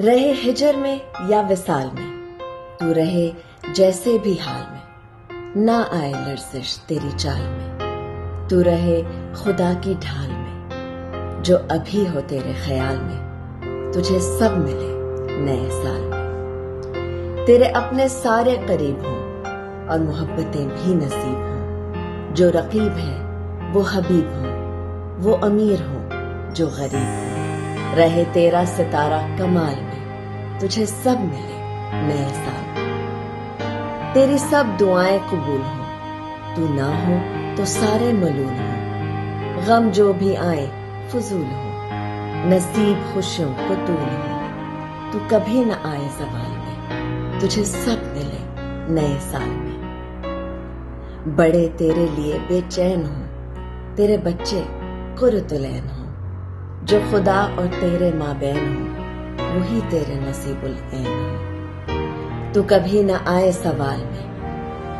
رہے ہجر میں یا وصال میں، تو رہے جیسے بھی حال میں، نہ آئے لرزش تیری چال میں، تو رہے خدا کی ڈھال میں، جو ابھی ہو تیرے خیال میں، تجھے سب ملے نئے سال میں۔ تیرے اپنے سارے قریب ہوں اور محبتیں بھی نصیب ہوں، جو رقیب ہے وہ حبیب ہوں، وہ امیر ہوں جو غریب ہوں، رہے تیرا ستارہ کمال میں، تجھے سب ملے نئے سال میں۔ تیری سب دعائیں قبول ہوں، تو نہ ہو تو سارے ملول ہوں، غم جو بھی آئے فضول ہوں، نصیب خوشیوں کو طول ہوں، تو کبھی نہ آئے زوال میں، تجھے سب ملے نئے سال میں۔ بڑے تیرے لیے بے چین ہوں، تیرے بچے قرۃ العین ہوں، جو خدا اور تیرے مابین ہوں، وہی تیرے نصیب العین ہوں، تو کبھی نہ آئے سوال میں،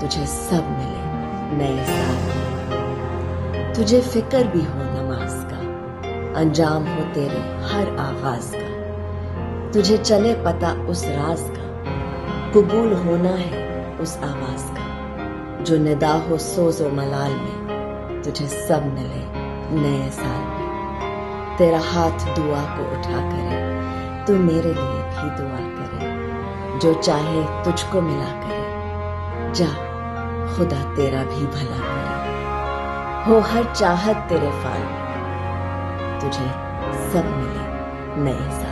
تجھے سب ملے نئے سال میں۔ تجھے فکر بھی ہو نماز کا، انجام ہو تیرے ہر آغاز کا، تجھے چلے پتہ اس راز کا، قبول ہونا ہے اس آواز کا، جو ندا ہو سوز و ملال میں، تجھے سب ملے نئے سال میں۔ تیرا ہاتھ دعا کو اٹھا کرے، تو میرے لیے بھی دعا کرے، جو چاہے تجھ کو ملا کرے، جا خدا تیرا بھی بھلا کرے۔ ہو ہر چاہت تیرے فال میں، تجھے سب ملے نئے سال۔